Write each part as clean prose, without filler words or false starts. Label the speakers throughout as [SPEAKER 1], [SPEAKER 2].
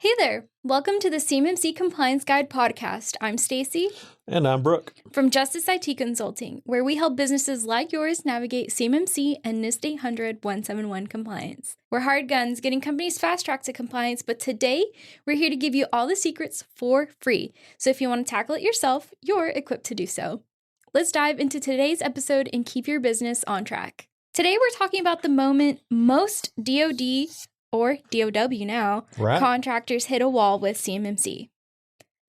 [SPEAKER 1] Hey there! Welcome to the CMMC Compliance Guide Podcast. I'm Stacey.
[SPEAKER 2] And I'm Brooke.
[SPEAKER 1] From Justice IT Consulting, where we help businesses like yours navigate CMMC and NIST 800-171 compliance. We're hard guns getting companies fast-tracked to compliance, but today we're here to give you all the secrets for free. So if you want to tackle it yourself, you're equipped to do so. Let's dive into today's episode and keep your business on track. Today we're talking about the moment most DoD or DOW now, contractors hit a wall with CMMC.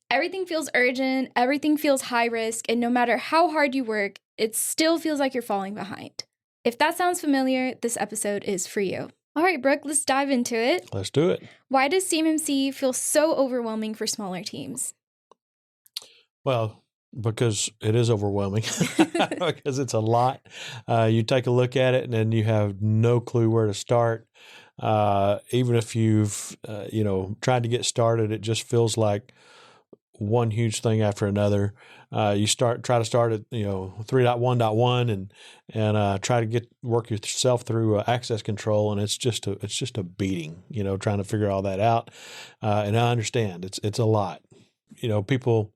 [SPEAKER 1] Everything feels urgent, everything feels high risk, and no matter how hard you work, it still feels like you're falling behind. If that sounds familiar, this episode is for you. All right, Brooke, let's dive into it.
[SPEAKER 2] Let's do it.
[SPEAKER 1] Why does CMMC feel so overwhelming for smaller teams?
[SPEAKER 2] Well, because it is overwhelming, because it's a lot. You take a look at it and then you have no clue where to start. Even if you've, tried to get started, it just feels like one huge thing after another. You try to start at, 3.1.1 and try to work yourself through access control. And it's just a beating, trying to figure all that out. And I understand it's a lot, people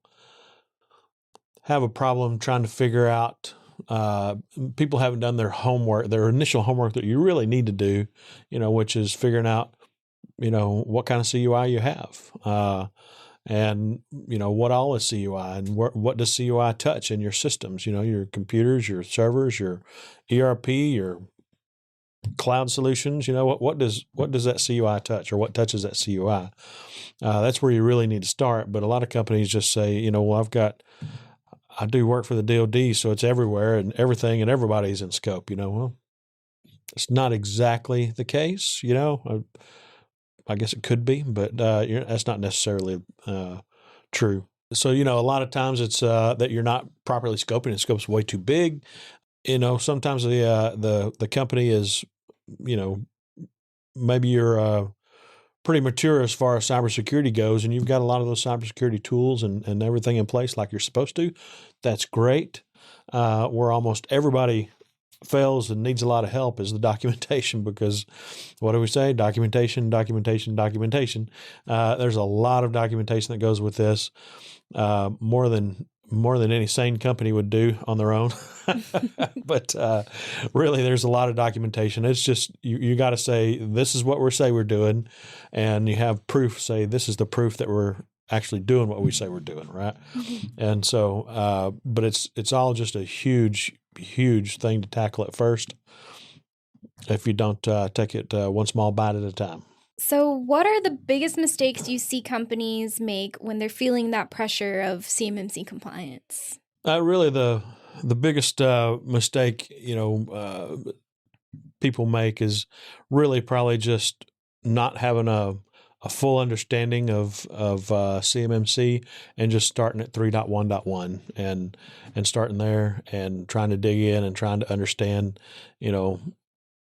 [SPEAKER 2] have a problem trying to figure out, people haven't done their homework, their initial homework that you really need to do, which is figuring out, what kind of CUI you have, and, what all is CUI and what does CUI touch in your systems, your computers, your servers, your ERP, your cloud solutions, what does that CUI touch or what touches that CUI? That's where you really need to start. But a lot of companies just say, I do work for the DoD, so it's everywhere and everything and everybody's in scope, Well, it's not exactly the case, I guess it could be, but that's not necessarily true. So, a lot of times it's that you're not properly scoping and scope's way too big. Sometimes the company is, maybe you're pretty mature as far as cybersecurity goes, and you've got a lot of those cybersecurity tools and everything in place like you're supposed to. That's great. Where almost everybody fails and needs a lot of help is the documentation, because what do we say? Documentation. There's a lot of documentation that goes with this, more than any sane company would do on their own. But really, there's a lot of documentation. It's just you got to say, this is what we're doing, and you have proof. Say, this is the proof that we're actually doing what we say we're doing, right? Mm-hmm. And so, but it's all just a huge thing to tackle at first if you don't take it one small bite at a time.
[SPEAKER 1] So what are the biggest mistakes you see companies make when they're feeling that pressure of CMMC compliance?
[SPEAKER 2] Really, the biggest mistake, people make is really probably just not having a full understanding of CMMC and just starting at 3.1.1 and starting there and trying to dig in and trying to understand,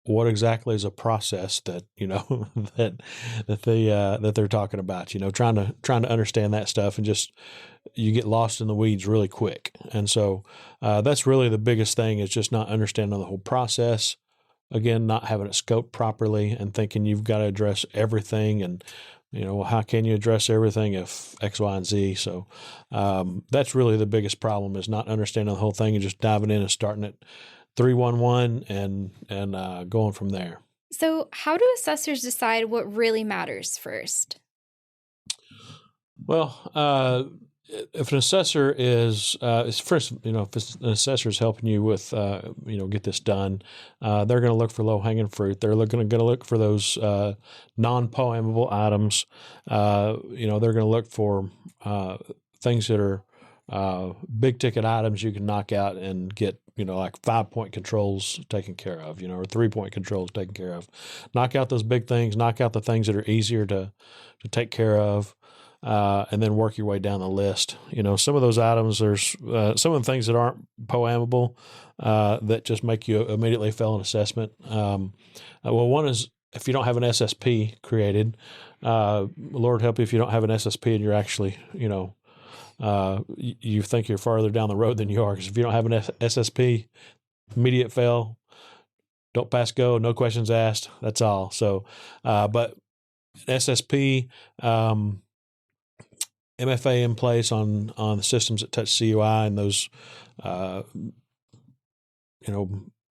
[SPEAKER 2] what exactly is a process that that they're talking about, trying to understand that stuff, and just you get lost in the weeds really quick. And so that's really the biggest thing, is just not understanding the whole process. Again, not having it scoped properly and thinking you've got to address everything, and how can you address everything if X, Y, and Z? So that's really the biggest problem, is not understanding the whole thing and just diving in and starting at 3.1.1 and going from there.
[SPEAKER 1] So how do assessors decide what really matters first?
[SPEAKER 2] Well, if an assessor is first, if an assessor is helping you with, get this done, they're going to look for low-hanging fruit. They're going to look for those non-POAMable items. They're going to look for things that are big-ticket items you can knock out and get, like 5-point controls taken care of, or 3-point controls taken care of. Knock out those big things. Knock out the things that are easier to take care of. And then work your way down the list. Some of those items, there's some of the things that aren't POAMable that just make you immediately fail an assessment. One is if you don't have an SSP created. Lord help you if you don't have an SSP and you're actually, you think you're farther down the road than you are. Because if you don't have an SSP, immediate fail, don't pass go, no questions asked. That's all. So, but SSP, MFA in place on the systems that touch CUI and those,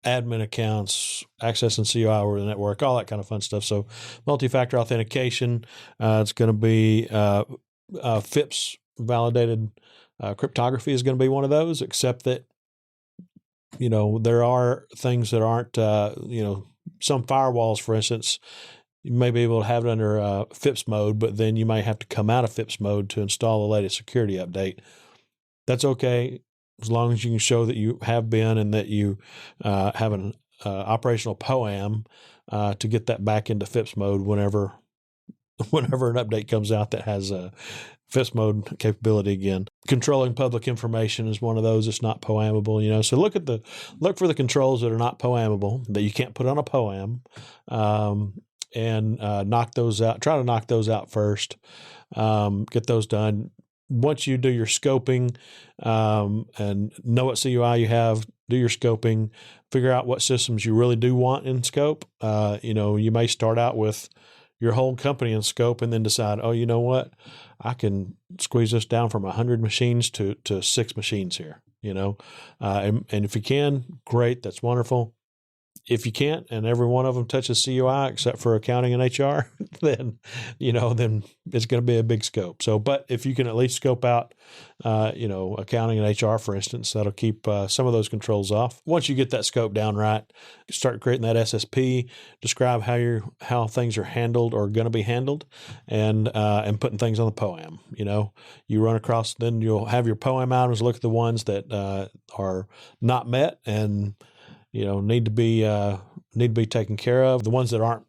[SPEAKER 2] admin accounts, accessing CUI over the network, all that kind of fun stuff. So multi-factor authentication, it's going to be FIPS validated cryptography is going to be one of those, except that, there are things that aren't, some firewalls, for instance, you may be able to have it under FIPS mode, but then you may have to come out of FIPS mode to install the latest security update. That's okay, as long as you can show that you have been and that you have an operational POAM to get that back into FIPS mode whenever an update comes out that has a FIPS mode capability again. Controlling public information is one of those. It's not POAMable, So look for the controls that are not POAMable, that you can't put on a POAM, and knock those out. Try to knock those out first. Get those done. Once you do your scoping and know what CUI you have, do your scoping, figure out what systems you really do want in scope. You may start out with your whole company in scope and then decide, oh, you know what? I can squeeze this down from 100 machines to 6 machines here, and if you can, great, that's wonderful. If you can't, and every one of them touches CUI except for accounting and HR, then it's going to be a big scope. So, but if you can at least scope out, accounting and HR, for instance, that'll keep some of those controls off. Once you get that scope down right, start creating that SSP, describe how things are handled or going to be handled, and putting things on the POAM. You run across, then you'll have your POAM items, look at the ones that are not met and need to be taken care of. The ones that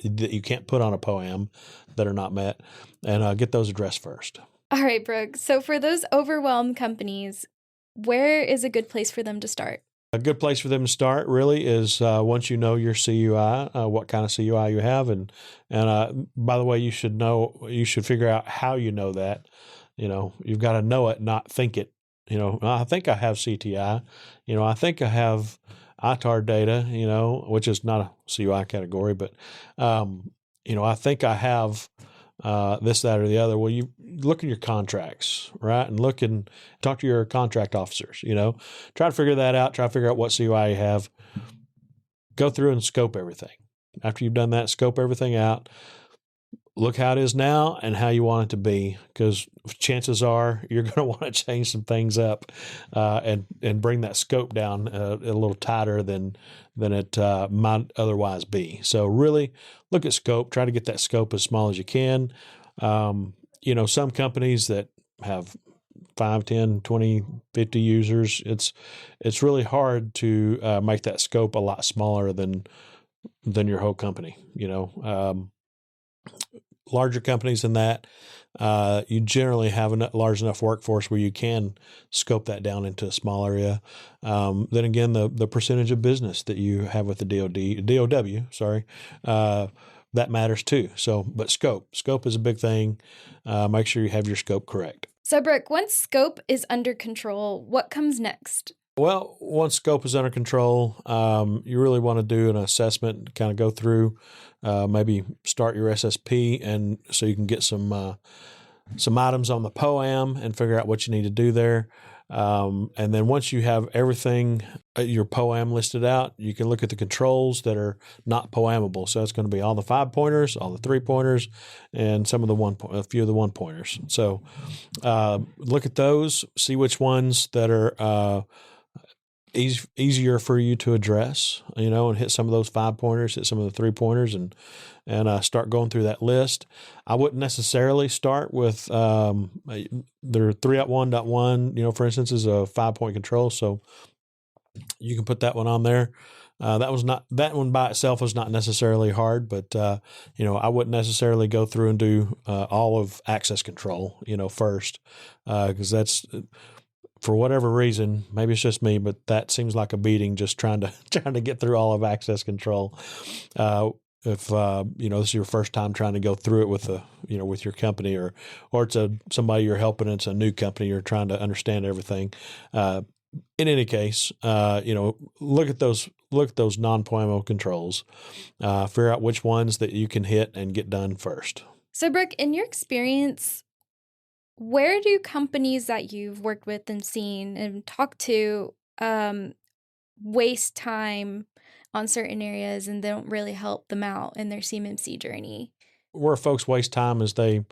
[SPEAKER 2] you can't put on a POAM that are not met, and get those addressed first.
[SPEAKER 1] All right, Brooke. So for those overwhelmed companies, where is a good place for them to start?
[SPEAKER 2] A good place for them to start really is once you know your CUI, what kind of CUI you have, and by the way, you should figure out how you know that. You've got to know it, not think it. I think I have CTI. I think I have ITAR data, which is not a CUI category, but, I think I have this, that, or the other. Well, you look in your contracts, right? And look and talk to your contract officers, try to figure that out, try to figure out what CUI you have. Go through and scope everything. After you've done that, scope everything out. Look how it is now and how you want it to be, because chances are you're going to want to change some things up and bring that scope down a little tighter than it might otherwise be. So really look at scope. Try to get that scope as small as you can. Some companies that have 5, 10, 20, 50 users, it's really hard to make that scope a lot smaller than your whole company. Larger companies than that, you generally have a large enough workforce where you can scope that down into a small area. Then again, the percentage of business that you have with the DOW, that matters too. So, but scope is a big thing. Make sure you have your scope correct.
[SPEAKER 1] So, Brooke, once scope is under control, what comes next?
[SPEAKER 2] Well, once scope is under control, you really want to do an assessment, kind of go through, maybe start your SSP, and so you can get some items on the POAM and figure out what you need to do there. And then once you have everything, your POAM listed out, you can look at the controls that are not POAMable. So it's going to be all the 5-pointers, all the 3-pointers, and some of a few of the 1-pointers. So look at those, see which ones that are easier for you to address, and hit some of those 5-pointers, hit some of the 3-pointers, and start going through that list. I wouldn't necessarily start with their 3.1.1, for instance, is a 5-point control. So you can put that one on there. That one by itself was not necessarily hard, but I wouldn't necessarily go through and do all of access control, first, because that's, for whatever reason, maybe it's just me, but that seems like a beating, just trying to get through all of access control. If this is your first time trying to go through it with your company, or it's somebody you're helping, it's a new company, you're trying to understand everything. in any case, look at those non-POAMable controls, figure out which ones that you can hit and get done first.
[SPEAKER 1] So, Brooke, in your experience, where do companies that you've worked with and seen and talked to waste time on certain areas and they don't really help them out in their CMMC journey?
[SPEAKER 2] Where folks waste time is they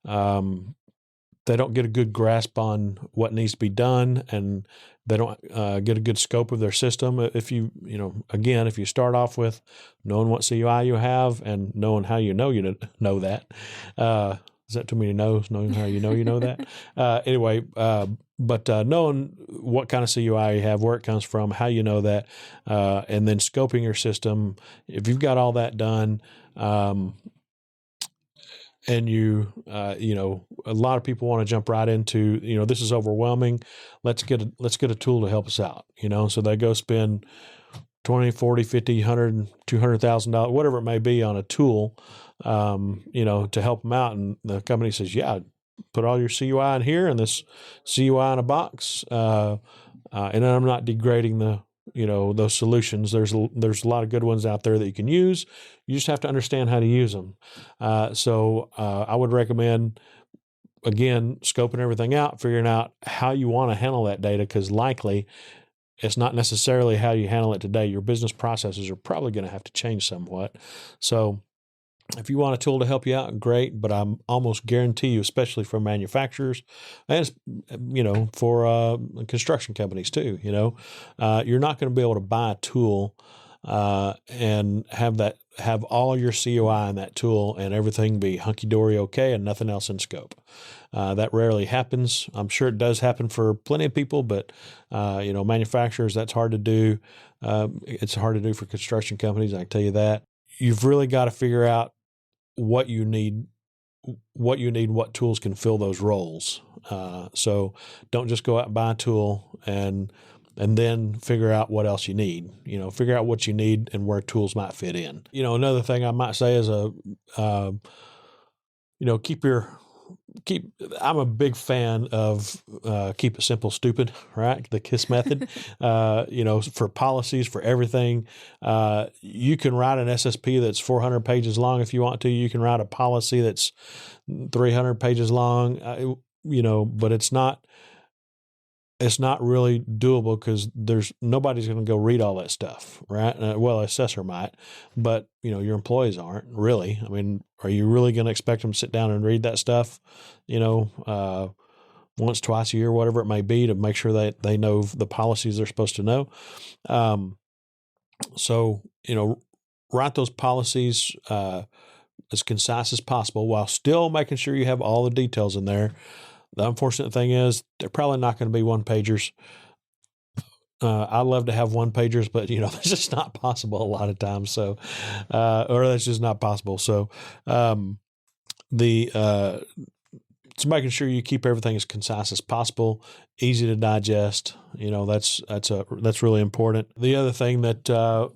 [SPEAKER 2] don't get a good grasp on what needs to be done, and they don't get a good scope of their system. If you start off with knowing what CUI you have and knowing how you know that, is that too many no's? Knowing how you know that? Anyway, but knowing what kind of CUI you have, where it comes from, how you know that, and then scoping your system. If you've got all that done, and a lot of people want to jump right into, this is overwhelming. Let's get a tool to help us out. So they go spend $20, $40, $50, $100, $200,000, whatever it may be on a tool, to help them out. And the company says, yeah, put all your CUI in here and this CUI in a box. And I'm not degrading those solutions. There's a lot of good ones out there that you can use. You just have to understand how to use them. So I would recommend, again, scoping everything out, figuring out how you want to handle that data, because likely it's not necessarily how you handle it today. Your business processes are probably going to have to change somewhat. So if you want a tool to help you out, great, but I'm almost guarantee you, especially for manufacturers and, for construction companies too, you're not going to be able to buy a tool and have all your CUI in that tool and everything be hunky-dory okay and nothing else in scope. That rarely happens. I'm sure it does happen for plenty of people, but, manufacturers, that's hard to do. It's hard to do for construction companies, I can tell you that. You've really got to figure out what you need, what tools can fill those roles. So don't just go out and buy a tool and then figure out what else you need. Figure out what you need and where tools might fit in. Another thing I might say is I'm a big fan of keep it simple, stupid, right? The KISS method, for policies, for everything. You can write an SSP that's 400 pages long if you want to. You can write a policy that's 300 pages long, but it's not really doable because nobody's going to go read all that stuff, right? Well, assessor might, but your employees aren't really. I mean, are you really going to expect them to sit down and read that stuff, once, twice a year, whatever it may be, to make sure that they know the policies they're supposed to know? So, write those policies as concise as possible while still making sure you have all the details in there. The unfortunate thing is they're probably not going to be one-pagers. I love to have one-pagers, but, that's just not possible a lot of times. So, or that's just not possible. So, it's making sure you keep everything as concise as possible, easy to digest. That's really important. The other thing that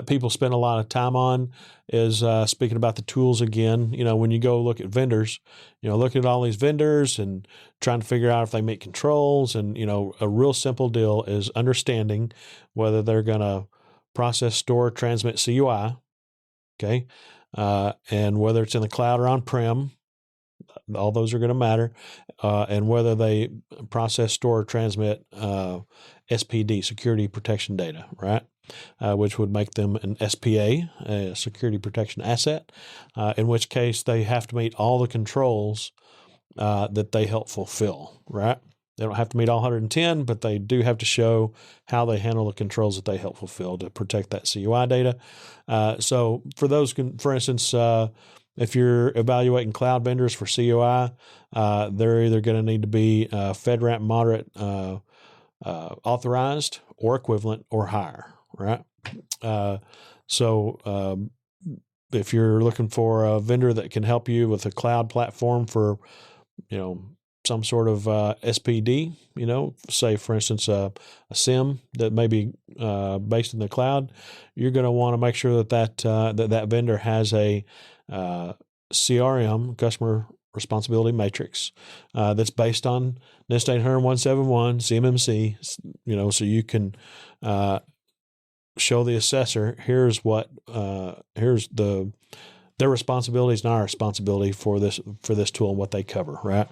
[SPEAKER 2] people spend a lot of time on is speaking about the tools again. When you go look at vendors, look at all these vendors and trying to figure out if they meet controls. And, a real simple deal is understanding whether they're going to process, store, transmit CUI, okay, and whether it's in the cloud or on-prem. All those are going to matter, and whether they process, store, or transmit SPD, security protection data, right? Which would make them an SPA, a security protection asset, in which case they have to meet all the controls that they help fulfill, right? They don't have to meet all 110, but they do have to show how they handle the controls that they help fulfill to protect that CUI data. So for those, for instance, if you're evaluating cloud vendors for CUI, they're either going to need to be FedRAMP moderate authorized or equivalent or higher, right? So if you're looking for a vendor that can help you with a cloud platform for, some sort of SPD, say, for instance, a SIM that may be based in the cloud, you're going to want to make sure that vendor has a CRM, customer responsibility matrix that's based on NIST 800-171, CMMC, so you can show the assessor, here's their responsibilities and our responsibility for this tool and what they cover, right?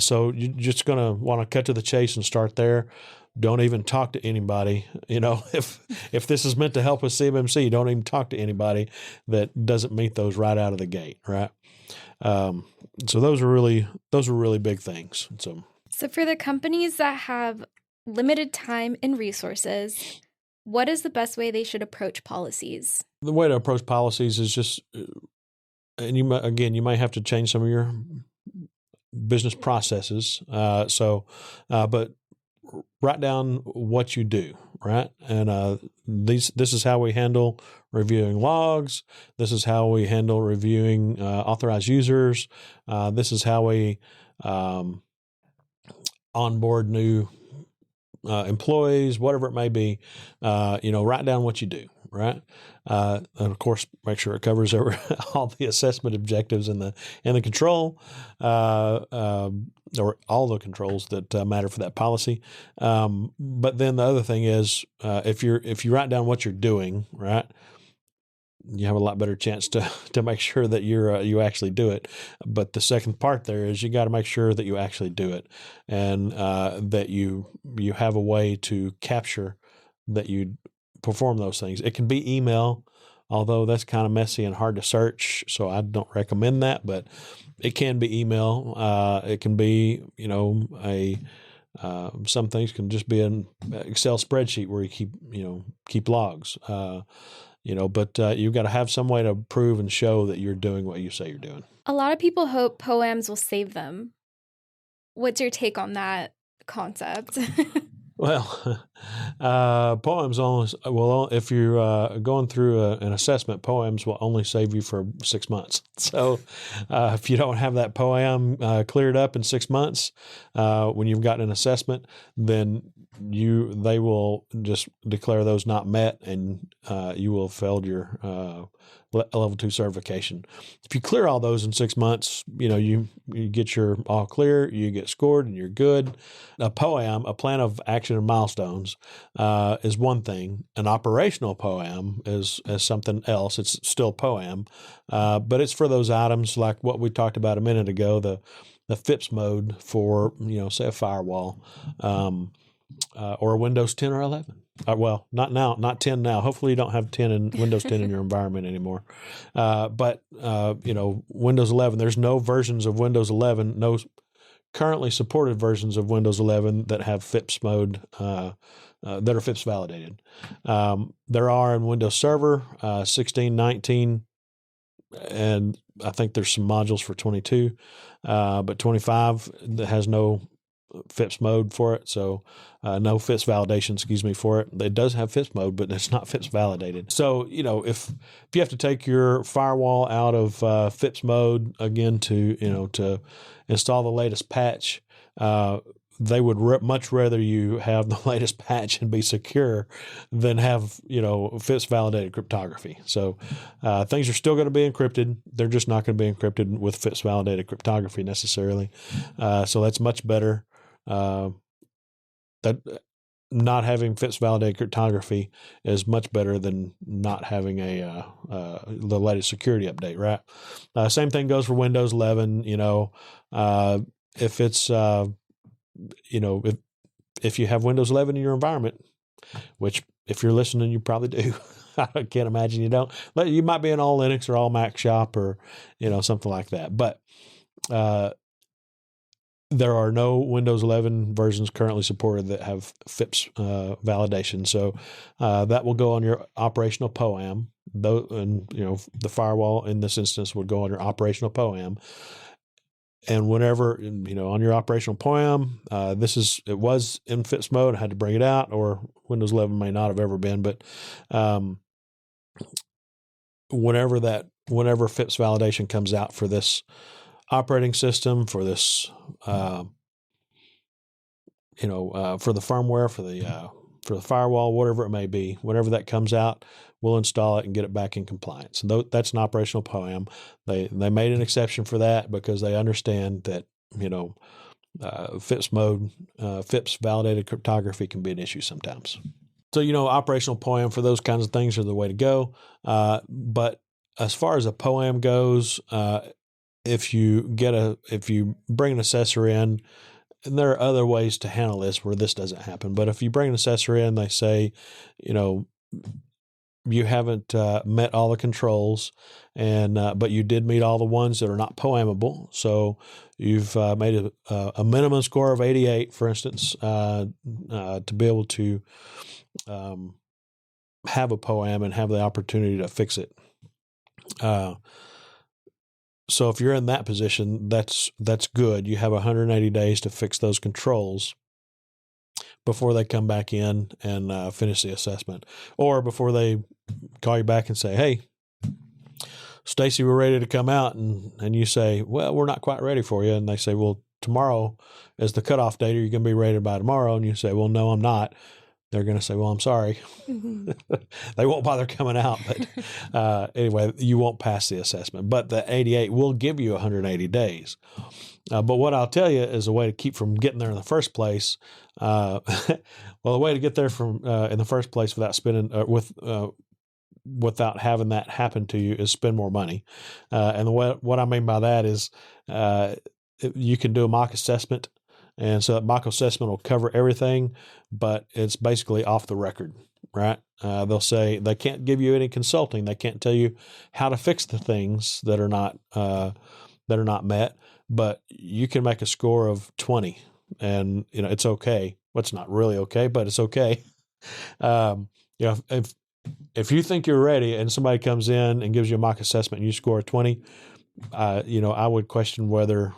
[SPEAKER 2] So you're just going to want to cut to the chase and start there. Don't even talk to anybody. If this is meant to help with CMMC, don't even talk to anybody that doesn't meet those right out of the gate, right? So those are really big things.
[SPEAKER 1] So for the companies that have limited time and resources, what is the best way they should approach policies?
[SPEAKER 2] The way to approach policies is just, and you may have to change some of your business processes. But write down what you do, right? And this is how we handle reviewing logs. This is how we handle reviewing authorized users. This is how we onboard new employees, whatever it may be. Write down what you do, right? And of course, make sure it covers all the assessment objectives and the control, or all the controls that matter for that policy. But then the other thing is, if you write down what you're doing, right, you have a lot better chance to make sure that you actually do it. But the second part there is you got to make sure that you actually do it, and that you have a way to capture that you perform those things. It can be email, although that's kind of messy and hard to search, so I don't recommend that. But it can be email. It can be some things can just be an Excel spreadsheet where you keep logs. But you've got to have some way to prove and show that you're doing what you say you're doing.
[SPEAKER 1] A lot of people hope POAMs will save them. What's your take on that concept?
[SPEAKER 2] Well, POAMs if you're going through an assessment, POAMs will only save you for 6 months. So if you don't have that POAM cleared up in 6 months, when you've gotten an assessment, then they will just declare those not met, and you will have failed your level 2 certification. If you clear all those in 6 months, you get your all clear, you get scored, and you're good. A POAM, a plan of action and milestones, is one thing. An operational POAM is something else. It's still POAM, but it's for those items like what we talked about a minute ago, the FIPS mode for, say a firewall, or a Windows 10 or 11. Well, not now, not 10 now. Hopefully you don't have 10 in Windows 10 in your environment anymore. But Windows 11, there's no versions of Windows 11, no currently supported versions of Windows 11 that have FIPS mode, that are FIPS validated. There are in Windows Server 16, 19, and I think there's some modules for 22, but 25 that has no FIPS mode for it, so no FIPS validation, for it. It does have FIPS mode, but it's not FIPS validated. So, if you have to take your firewall out of FIPS mode again to install the latest patch, they would much rather you have the latest patch and be secure than have, FIPS validated cryptography. So things are still going to be encrypted. They're just not going to be encrypted with FIPS validated cryptography necessarily. So that's much better. That not having FIPS validated cryptography is much better than not having the latest security update, right? Same thing goes for Windows 11. If it's if you have Windows 11 in your environment, which if you're listening, you probably do. I can't imagine you don't. You might be an all Linux or all Mac shop or something like that. But there are no Windows 11 versions currently supported that have FIPS validation. So that will go on your operational POAM. And the firewall in this instance would go on your operational POAM. And whenever, on your operational POAM, it was in FIPS mode, I had to bring it out, or Windows 11 may not have ever been, but whenever FIPS validation comes out for this operating system, for this, for the firmware, for the for the firewall, whatever it may be. Whenever that comes out, we'll install it and get it back in compliance. So that's an operational POAM. They made an exception for that because they understand that, FIPS mode, FIPS validated cryptography can be an issue sometimes. So, operational POAM for those kinds of things are the way to go. But as far as a POAM goes, if you bring an assessor in, and there are other ways to handle this where this doesn't happen, but if you bring an assessor in, they say, you haven't met all the controls, and but you did meet all the ones that are not POAMable. So you've made a minimum score of 88, for instance, to be able to have a POAM and have the opportunity to fix it. So if you're in that position, that's good. You have 180 days to fix those controls before they come back in and finish the assessment, or before they call you back and say, "Hey, Stacey, we're ready to come out," and you say, "Well, we're not quite ready for you," and they say, "Well, tomorrow is the cutoff date. Are you going to be ready by tomorrow?" And you say, "Well, no, I'm not." They're going to say, "Well, I'm sorry." Mm-hmm. They won't bother coming out, but anyway, you won't pass the assessment. But the 88 will give you 180 days. But what I'll tell you is a way to keep from getting there in the first place. Well, the way to get there from in the first place without spending without having that happen to you is spend more money. And what I mean by that is you can do a mock assessment. And so that mock assessment will cover everything, but it's basically off the record, right? They'll say they can't give you any consulting. They can't tell you how to fix the things that are not met, but you can make a score of 20 and, it's okay. Well, it's not really okay, but it's okay. If you think you're ready and somebody comes in and gives you a mock assessment and you score 20, I would question whether,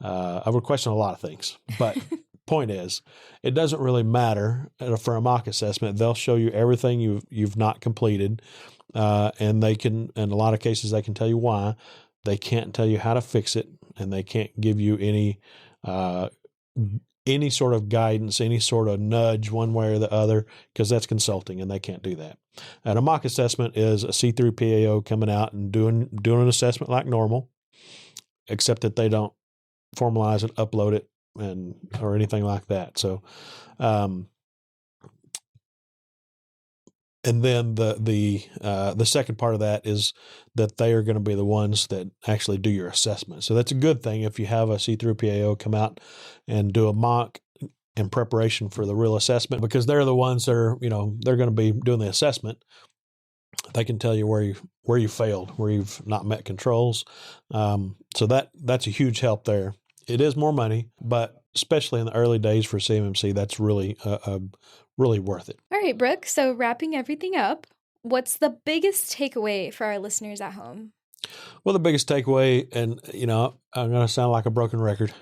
[SPEAKER 2] I would question a lot of things, but point is, it doesn't really matter for a mock assessment. They'll show you everything you've not completed, and they can, in a lot of cases, they can tell you why. They can't tell you how to fix it, and they can't give you any sort of guidance, any sort of nudge one way or the other, because that's consulting, and they can't do that. And a mock assessment is a C3 PAO coming out and doing an assessment like normal, except that they don't formalize it, upload it, or anything like that. So, and then the second part of that is that they are going to be the ones that actually do your assessment. So that's a good thing if you have a C3 PAO come out and do a mock in preparation for the real assessment, because they're the ones that are, they're going to be doing the assessment. They can tell you where you failed, where you've not met controls. So that's a huge help there. It is more money, but especially in the early days for CMMC, that's really really worth it.
[SPEAKER 1] All right, Brooke. So wrapping everything up, what's the biggest takeaway for our listeners at home?
[SPEAKER 2] Well, the biggest takeaway, and I'm going to sound like a broken record,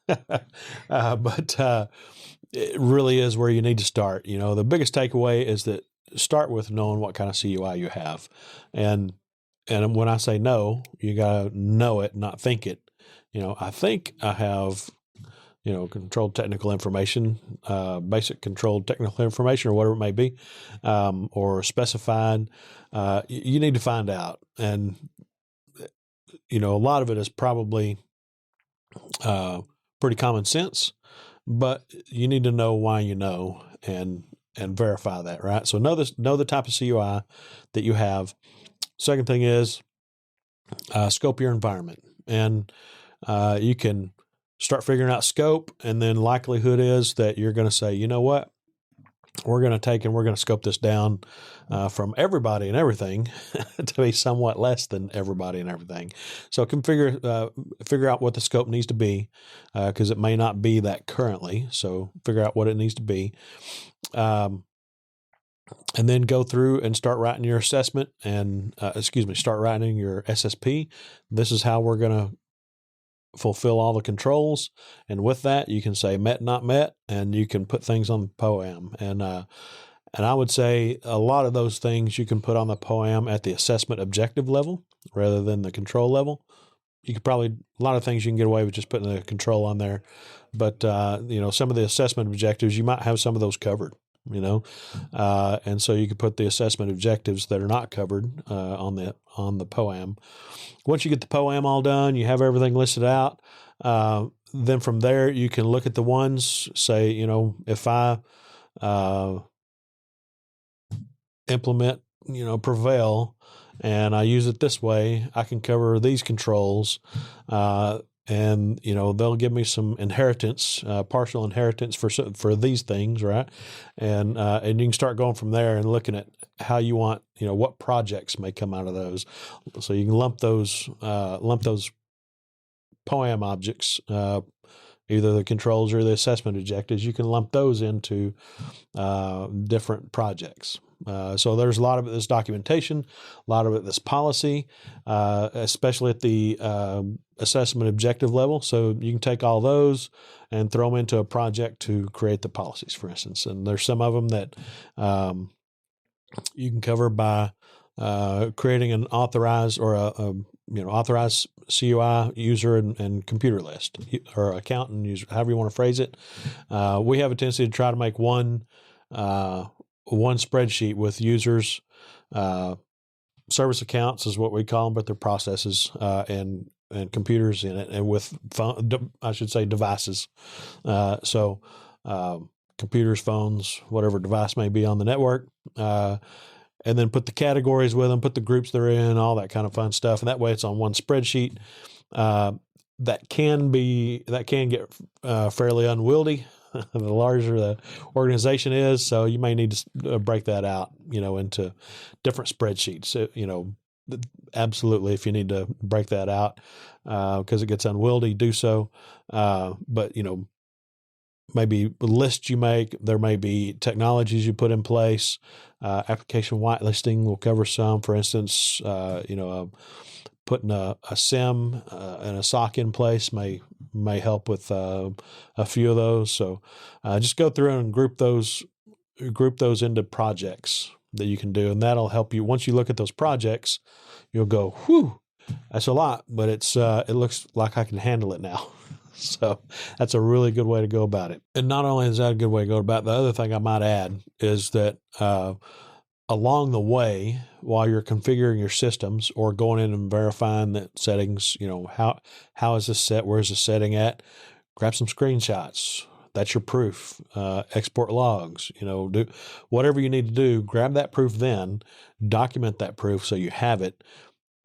[SPEAKER 2] but it really is where you need to start. The biggest takeaway is that start with knowing what kind of CUI you have. And when I say know, you got to know it, not think it. I think I have, controlled technical information, basic controlled technical information, or whatever it may be, or specified. You need to find out. And, a lot of it is probably pretty common sense, but you need to know why you know and verify that, right? So know the type of CUI that you have. Second thing is scope your environment, and you can start figuring out scope, and then likelihood is that you're going to say, you know what, we're going to scope this down from everybody and everything to be somewhat less than everybody and everything. So can figure out what the scope needs to be, because it may not be that currently. So figure out what it needs to be. And then go through and start writing your assessment and, start writing your SSP. This is how we're going to fulfill all the controls. And with that, you can say met, not met, and you can put things on the POAM. And I would say a lot of those things you can put on the POAM at the assessment objective level rather than the control level. You could probably, a lot of things you can get away with just putting the control on there. But, some of the assessment objectives, you might have some of those covered. And so you can put the assessment objectives that are not covered on the POAM. Once you get the POAM all done, you have everything listed out. Then from there, you can look at the ones, say, if I implement, Prevail, and I use it this way, I can cover these controls. And they'll give me some inheritance, partial inheritance for these things, right? And you can start going from there and looking at how you want, what projects may come out of those. So you can lump those POAM objects, either the controls or the assessment objectives. You can lump those into different projects. So there's a lot of it that's documentation, a lot of it that's policy, especially at the assessment objective level. So you can take all those and throw them into a project to create the policies, for instance. And there's some of them that you can cover by creating an authorized or authorized CUI user and computer list, or account and user, however you want to phrase it. We have a tendency to try to make one spreadsheet with users, service accounts is what we call them, but they're processes and computers in it, and with devices. So computers, phones, whatever device may be on the network. And then put the categories with them, put the groups they're in, all that kind of fun stuff. And that way it's on one spreadsheet. That can get fairly unwieldy the larger the organization is. So you may need to break that out, into different spreadsheets. Absolutely, if you need to break that out because it gets unwieldy, do so. But, maybe lists you make, there may be technologies you put in place. Application whitelisting will cover some. For instance, putting a SIM and a SOC in place may help with a few of those. So just go through and group those into projects that you can do, and that'll help you. Once you look at those projects, you'll go, whew, that's a lot, but it looks like I can handle it now. So that's a really good way to go about it. And not only is that a good way to go about it, the other thing I might add is that along the way, while you're configuring your systems or going in and verifying that settings, how is this set? Where's the setting at? Grab some screenshots. That's your proof. Export logs, do whatever you need to do. Grab that proof then, document that proof so you have it.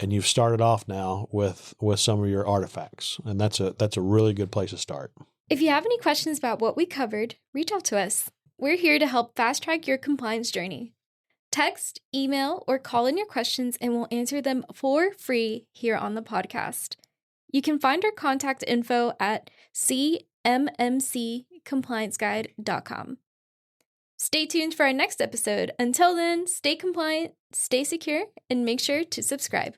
[SPEAKER 2] And you've started off now with some of your artifacts. And that's a really good place to start.
[SPEAKER 1] If you have any questions about what we covered, reach out to us. We're here to help fast track your compliance journey. Text, email, or call in your questions and we'll answer them for free here on the podcast. You can find our contact info at CMMCComplianceGuide.com. Stay tuned for our next episode. Until then, stay compliant, stay secure, and make sure to subscribe.